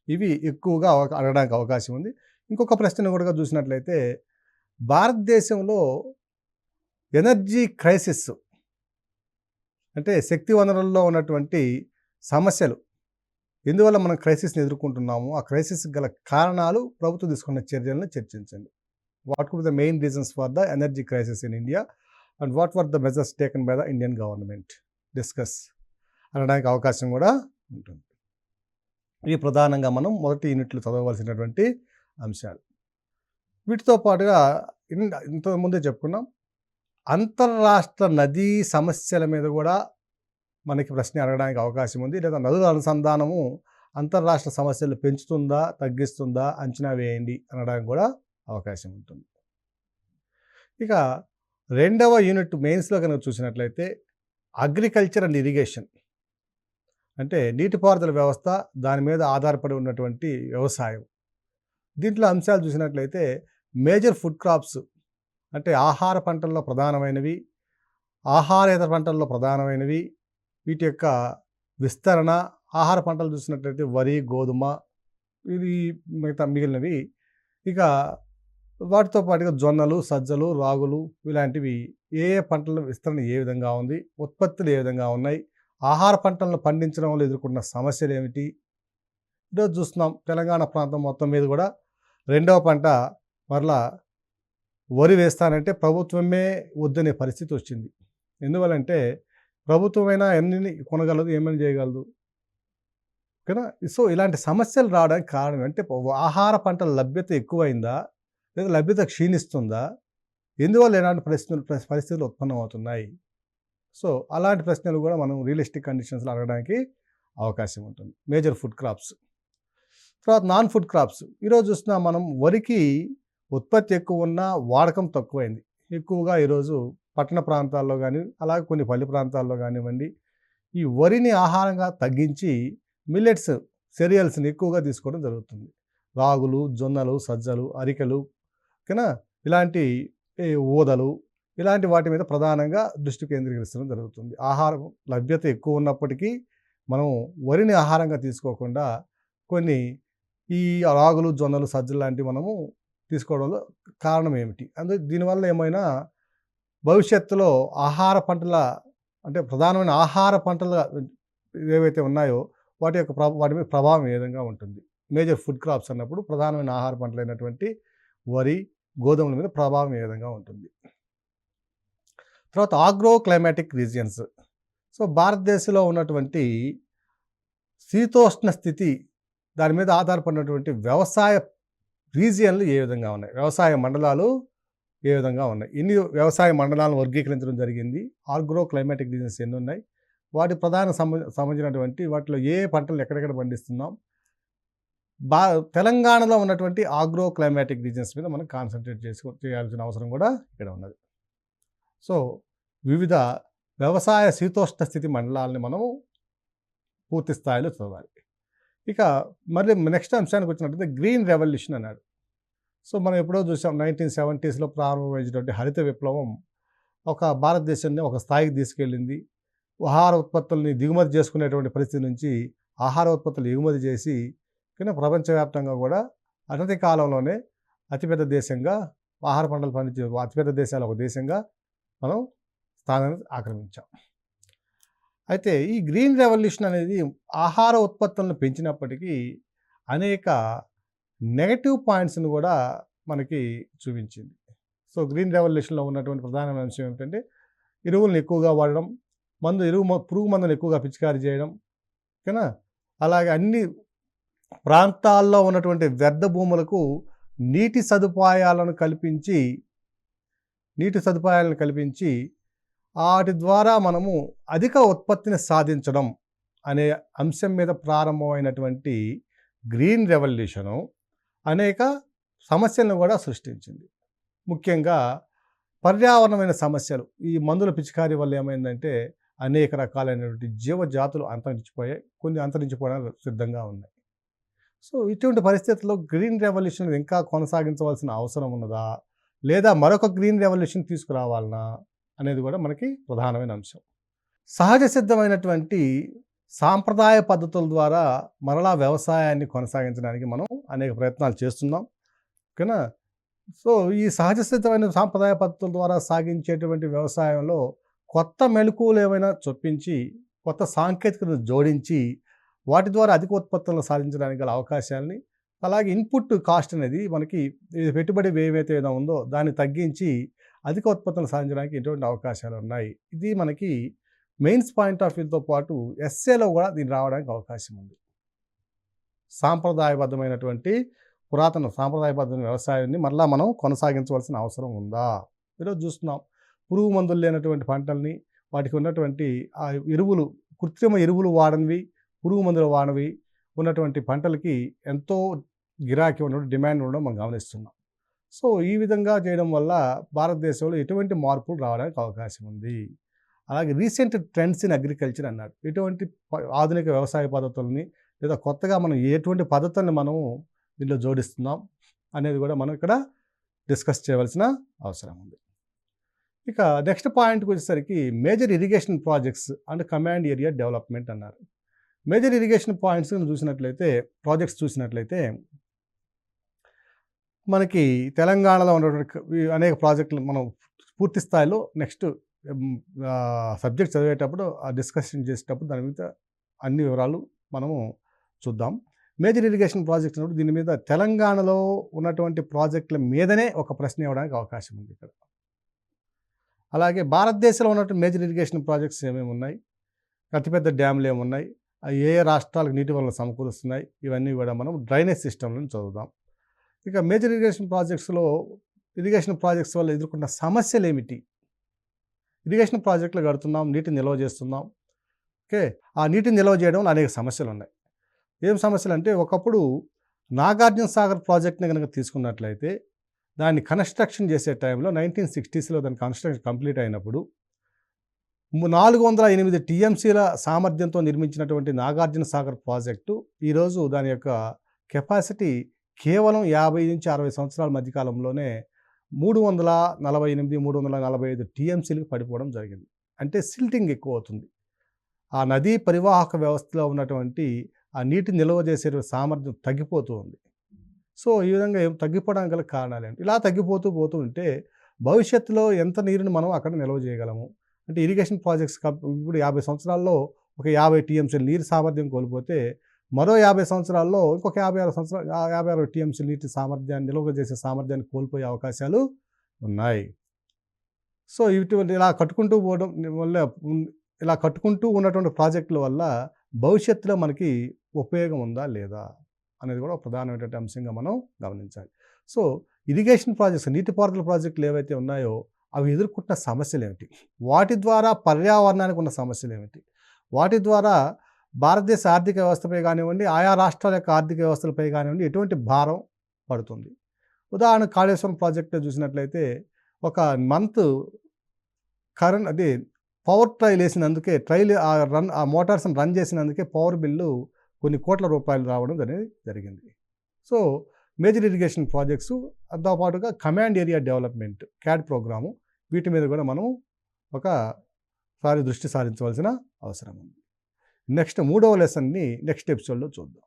ఇవి ఎక్కువగా అడగడానికి అవకాశం ఉంది. ఇంకొక ప్రశ్న కూడా చూసినట్లయితే భారతదేశంలో ఎనర్జీ క్రైసిస్ అంటే శక్తి వనరుల్లో ఉన్నటువంటి సమస్యలు, ఎందువల్ల మనం క్రైసిస్ని ఎదుర్కొంటున్నాము, ఆ క్రైసిస్ గల కారణాలు, ప్రభుత్వం తీసుకున్న చర్యలను చర్చించండి. What could be the main reasons for the energy crisis in India and what were the measures taken by the Indian government, discuss అనడానికి అవకాశం కూడా ఉంటుంది. ఇవి ప్రధానంగా మనం మొదటి యూనిట్లో చదవవలసినటువంటి అంశాలు. వీటితో పాటుగా ఇంతకుముందే చెప్పుకున్నాం, అంతర్రాష్ట్ర నదీ సమస్యల మీద కూడా మనకి ప్రశ్న అడగడానికి అవకాశం ఉంది. లేదా నదుల అనుసంధానము అంతర్రాష్ట్ర సమస్యలు పెంచుతుందా, తగ్గిస్తుందా, అంచనా వేయండి అనడానికి కూడా అవకాశం ఉంటుంది. ఇక రెండవ యూనిట్ మెయిన్స్లో కనుక చూసినట్లయితే అగ్రికల్చర్ అండ్ ఇరిగేషన్ అంటే నీటిపారుదల వ్యవస్థ, దాని మీద ఆధారపడి ఉన్నటువంటి వ్యవసాయం. దీంట్లో అంశాలు చూసినట్లయితే మేజర్ ఫుడ్ క్రాప్స్ అంటే ఆహార పంటల్లో ప్రధానమైనవి, ఆహారేతర పంటల్లో ప్రధానమైనవి, వీటి యొక్క విస్తరణ. ఆహార పంటలు చూసినట్లయితే వరి, గోధుమ, ఇది మిగతా మిగిలినవి. ఇక వాటితో పాటుగా జొన్నలు, సజ్జలు, రాగులు, ఇలాంటివి ఏ పంటల విస్తరణ ఏ విధంగా ఉంది, ఉత్పత్తులు ఏ విధంగా ఉన్నాయి, ఆహార పంటలను పండించడంలో ఎదుర్కొన్న సమస్యలు ఏమిటి? ఈరోజు చూస్తున్నాం తెలంగాణ ప్రాంతం మొత్తం మీద కూడా రెండవ పంట మరలా వరి వేస్తానంటే ప్రభుత్వమే వద్దనే పరిస్థితి వచ్చింది. ఎందువల్లంటే ప్రభుత్వమైనా ఎన్ని కొనగలదు, ఏమైనా చేయగలదు కదా. సో ఇలాంటి సమస్యలు రావడానికి కారణం అంటే ఆహార పంటల లభ్యత ఎక్కువైందా, లేదా లభ్యత క్షీణిస్తుందా, ఎందువల్ల ఎలాంటి పరిస్థితులు ఉత్పన్నమవుతున్నాయి? సో అలాంటి ప్రశ్నలు కూడా మనం రియలిస్టిక్ కండిషన్స్లో అడగడానికి అవకాశం ఉంటుంది. మేజర్ ఫుడ్ క్రాప్స్, తర్వాత నాన్ ఫుడ్ క్రాప్స్. ఈరోజు చూస్తున్నాం మనం వరికి ఉత్పత్తి ఎక్కువ ఉన్న వాడకం తక్కువైంది. ఎక్కువగా ఈరోజు పట్టణ ప్రాంతాల్లో కానీ అలాగే కొన్ని పల్లె ప్రాంతాల్లో కానివ్వండి, ఈ వరిని ఆహారంగా తగ్గించి మిల్లెట్స్ సెరియల్స్ని ఎక్కువగా తీసుకోవడం జరుగుతుంది. రాగులు, జొన్నలు, సజ్జలు, అరికెలు ఓకేనా, ఇలాంటి ఊదలు, ఇలాంటి వాటి మీద ప్రధానంగా దృష్టి కేంద్రీకరించడం జరుగుతుంది. ఆహారం లభ్యత ఎక్కువ ఉన్నప్పటికీ మనం వరిని ఆహారంగా తీసుకోకుండా కొన్ని ఈ రాగులు, జొన్నలు, సజ్జలు లాంటివి మనము తీసుకోవడంలో కారణం ఏమిటి? అందుకే దీనివల్ల ఏమైనా భవిష్యత్తులో ఆహార పంటల అంటే ప్రధానమైన ఆహార పంటలు ఏవైతే ఉన్నాయో వాటి మీద ప్రభావం ఏ విధంగా ఉంటుంది? మేజర్ ఫుడ్ క్రాప్స్ అన్నప్పుడు ప్రధానమైన ఆహార పంటలైనటువంటి వరి, గోధుమల మీద ప్రభావం ఏ విధంగా ఉంటుంది? తర్వాత ఆగ్రో క్లైమాటిక్ రీజియన్స్. సో భారతదేశంలో ఉన్నటువంటి శీతోష్ణ స్థితి దాని మీద ఆధారపడినటువంటి వ్యవసాయ రీజియన్లు ఏ విధంగా ఉన్నాయి, వ్యవసాయ మండలాలు ఏ విధంగా ఉన్నాయి, ఇన్ని వ్యవసాయ మండలాలను వర్గీకరించడం జరిగింది. ఆగ్రో క్లైమాటిక్ రీజియన్స్ ఎన్ని ఉన్నాయి, వాటి ప్రధాన సంబంధించినటువంటి వాటిలో ఏ పంటలు ఎక్కడెక్కడ పండిస్తున్నాం, తెలంగాణలో ఉన్నటువంటి ఆగ్రో క్లైమాటిక్ రీజియన్స్ మీద మనం కాన్సన్ట్రేట్ చేయాల్సిన అవసరం కూడా ఇక్కడ ఉన్నది. సో వివిధ వ్యవసాయ శీతోష్ణ స్థితి మండలాలని మనము పూర్తి స్థాయిలో చదవాలి. ఇక మళ్ళీ నెక్స్ట్ అంశానికి వచ్చినట్టయితే గ్రీన్ రెవల్యూషన్ అన్నాడు. సో మనం ఎప్పుడో చూసాం 1970s ప్రారంభమైనటువంటి హరిత విప్లవం భారతదేశాన్ని ఒక స్థాయికి తీసుకెళ్ళింది. ఆహార ఉత్పత్తుల్ని దిగుమతి చేసుకునేటువంటి పరిస్థితి నుంచి ఆహార ఉత్పత్తులు ఎగుమతి చేసి కానీ ప్రపంచవ్యాప్తంగా కూడా అనతి కాలంలోనే అతిపెద్ద దేశంగా ఆహార పంటలు పండించే అతిపెద్ద దేశాల ఒక దేశంగా మనం స్థానాన్ని ఆక్రమించాం. అయితే ఈ గ్రీన్ రెవల్యూషన్ అనేది ఆహార ఉత్పత్తులను పెంచినప్పటికీ అనేక నెగటివ్ పాయింట్స్ని కూడా మనకి చూపించింది. సో గ్రీన్ రెవల్యూషన్లో ఉన్నటువంటి ప్రధానమైన అంశం ఏమిటంటే ఎరువులను ఎక్కువగా వాడడం, పురుగు మందులను ఎక్కువగా పిచికారీ చేయడం ఓకేనా. అలాగే అన్ని ప్రాంతాల్లో ఉన్నటువంటి వ్యర్థ భూములకు నీటి సదుపాయాలను కల్పించి వాటి ద్వారా మనము అధిక ఉత్పత్తిని సాధించడం అనే అంశం మీద ప్రారంభమైనటువంటి గ్రీన్ రెవల్యూషను అనేక సమస్యలను కూడా సృష్టించింది. ముఖ్యంగా పర్యావరణమైన సమస్యలు. ఈ మందుల పిచికారీ వల్ల ఏమైందంటే అనేక రకాలైనటువంటి జీవజాతులు అంతరించిపోయాయి, కొన్ని అంతరించిపోవడానికి సిద్ధంగా ఉన్నాయి. సో ఇటువంటి పరిస్థితుల్లో గ్రీన్ రెవల్యూషన్ ఇంకా కొనసాగించవలసిన అవసరం ఉన్నదా, లేదా మరొక గ్రీన్ రెవల్యూషన్ తీసుకురావాలనా అనేది కూడా మనకి ప్రధానమైన అంశం. సహజ సిద్ధమైనటువంటి సాంప్రదాయ పద్ధతుల ద్వారా మరలా వ్యవసాయాన్ని కొనసాగించడానికి మనం అనేక ప్రయత్నాలు చేస్తున్నాం ఓకేనా. సో ఈ సహజ సిద్ధమైన సాంప్రదాయ పద్ధతుల ద్వారా సాగించేటువంటి వ్యవసాయంలో కొత్త మెళకువలు ఏమైనా చొప్పించి కొత్త సాంకేతికతను జోడించి వాటి ద్వారా అధిక ఉత్పత్తులను సాధించడానికి గల అవకాశాలని, అలాగే ఇన్పుట్ కాస్ట్ అనేది మనకి పెట్టుబడి ఏవైతే ఉందో దాన్ని తగ్గించి అధిక ఉత్పత్తులను సాధించడానికి ఎటువంటి అవకాశాలు ఉన్నాయి. ఇది మనకి మెయిన్స్ పాయింట్ ఆఫ్ వ్యూతో పాటు ఎస్ఏలో కూడా దీన్ని రావడానికి అవకాశం ఉంది. సాంప్రదాయబద్ధమైన వ్యవసాయాన్ని మరలా మనం కొనసాగించవలసిన అవసరం ఉందా? ఈరోజు చూస్తున్నాం పురుగు మందులు లేనటువంటి పంటల్ని, వాటికి ఉన్నటువంటి ఆ ఎరువులు, కృత్రిమ ఎరువులు వాడనివి, పురుగు మందులు వాడనివి ఉన్నటువంటి పంటలకి ఎంతో గిరాకీ ఉండడం, డిమాండ్ ఉండడం మనం గమనిస్తున్నాం. సో ఈ విధంగా చేయడం వల్ల భారతదేశంలో ఎటువంటి మార్పులు రావడానికి అవకాశం ఉంది. అలాగే రీసెంట్ ట్రెండ్స్ ఇన్ అగ్రికల్చర్ అన్నాడు. ఎటువంటి ఆధునిక వ్యవసాయ పద్ధతుల్ని లేదా కొత్తగా మనం ఎటువంటి పద్ధతుల్ని మనం దీనిలో జోడిస్తున్నాం అనేది కూడా మనం ఇక్కడ డిస్కస్ చేయవలసిన అవసరం ఉంది. ఇక నెక్స్ట్ పాయింట్కి వచ్చేసరికి major irrigation projects and command area development అన్నారు. మేజర్ ఇరిగేషన్ ప్రాజెక్ట్స్ చూసినట్లయితే మనకి తెలంగాణలో ఉన్నటువంటి అనేక ప్రాజెక్టులు మనం పూర్తి స్థాయిలో నెక్స్ట్ సబ్జెక్ట్ చదివేటప్పుడు డిస్కషన్ చేసేటప్పుడు దాని మీద అన్ని వివరాలు మనము చూద్దాం. మేజర్ ఇరిగేషన్ ప్రాజెక్ట్ అన్నప్పుడు దీని మీద తెలంగాణలో ఉన్నటువంటి ప్రాజెక్టుల మీదనే ఒక ప్రశ్న ఇవ్వడానికి అవకాశం ఉంది ఇక్కడ. అలాగే భారతదేశంలో ఉన్నటువంటి మేజర్ ఇరిగేషన్ ప్రాజెక్ట్స్ ఏమేమి ఉన్నాయి, అతిపెద్ద డ్యాములు ఏమున్నాయి, ఏ రాష్ట్రాలకు నీటి వనరులు సమకూరుస్తున్నాయి, ఇవన్నీ కూడా మనం డ్రైనేజ్ సిస్టంలో చదువుదాం. ఇక మేజర్ ఇరిగేషన్ ప్రాజెక్ట్స్ వల్ల ఎదుర్కొన్న సమస్యలు ఏమిటి? ఇరిగేషన్ ప్రాజెక్టులు కడుతున్నాం, నీటిని నిల్వ చేస్తున్నాం. ఓకే, ఆ నీటిని నిల్వ చేయడంలో అనేక సమస్యలు ఉన్నాయి. ఏం సమస్యలు అంటే, ఒకప్పుడు నాగార్జున సాగర్ ప్రాజెక్ట్ని కనుక తీసుకున్నట్లయితే దాన్ని కన్స్ట్రక్షన్ చేసే టైంలో 1960స్లో దాని కన్స్ట్రక్షన్ కంప్లీట్ అయినప్పుడు 408 టీఎంసీల సామర్థ్యంతో నిర్మించినటువంటి నాగార్జున సాగర్ ప్రాజెక్టు ఈరోజు దాని యొక్క కెపాసిటీ కేవలం 50 నుంచి 60 సంవత్సరాల మధ్యకాలంలోనే 348, 345 టీఎంసీలకు పడిపోవడం జరిగింది. అంటే సిల్టింగ్ ఎక్కువ అవుతుంది. ఆ నదీ పరివాహక వ్యవస్థలో ఉన్నటువంటి ఆ నీటి నిల్వ చేసే సామర్థ్యం తగ్గిపోతూ ఉంది. సో ఈ విధంగా తగ్గిపోవడానికి గల కారణాలు ఏంటి? ఇలా తగ్గిపోతూ ఉంటే భవిష్యత్తులో ఎంత నీరుని మనం అక్కడ నిల్వ చేయగలము? అంటే ఇరిగేషన్ ప్రాజెక్ట్స్ ఇప్పుడు 50 సంవత్సరాల్లో ఒక 50 టీఎంసీల నీరు సామర్థ్యం కోల్పోతే మరో 50 సంవత్సరాల్లో ఇంకొక 56 టీఎంసీ నీటి సామర్థ్యాన్ని నిల్వ చేసే సామర్థ్యాన్ని కోల్పోయే అవకాశాలు ఉన్నాయి. సో ఇటువంటి ఇలా కట్టుకుంటూ ఉన్నటువంటి ప్రాజెక్టుల వల్ల భవిష్యత్తులో మనకి ఉపయోగం ఉందా లేదా అనేది కూడా ప్రధానమైనటువంటి అంశంగా మనం గమనించాలి. సో ఇరిగేషన్ ప్రాజెక్ట్స్, నీటిపారుదల ప్రాజెక్టులు ఏవైతే ఉన్నాయో అవి ఎదుర్కొంటున్న సమస్యలు ఏమిటి, వాటి ద్వారా పర్యావరణానికి ఉన్న సమస్యలు ఏమిటి, వాటి ద్వారా భారతదేశ ఆర్థిక వ్యవస్థపై కానివ్వండి, ఆయా రాష్ట్రాల యొక్క ఆర్థిక వ్యవస్థలపై కానివ్వండి ఎటువంటి భారం పడుతుంది. ఉదాహరణకు కాళేశ్వరం ప్రాజెక్టు చూసినట్లయితే ఒక మంత్ పవర్ ట్రైల్ వేసినందుకే ఆ మోటార్స్ని రన్ చేసినందుకే పవర్ బిల్లు కొన్ని కోట్ల రూపాయలు రావడం అనేది జరిగింది. సో మేజర్ ఇరిగేషన్ ప్రాజెక్ట్స్ దాంతో పాటుగా command area development CAD program, వీటి మీద కూడా మనం ఒకసారి దృష్టి సారించవలసిన అవసరం ఉంది. నెక్స్ట్ 3వ లెసన్ని నెక్స్ట్ ఎపిసోడ్లో చూద్దాం.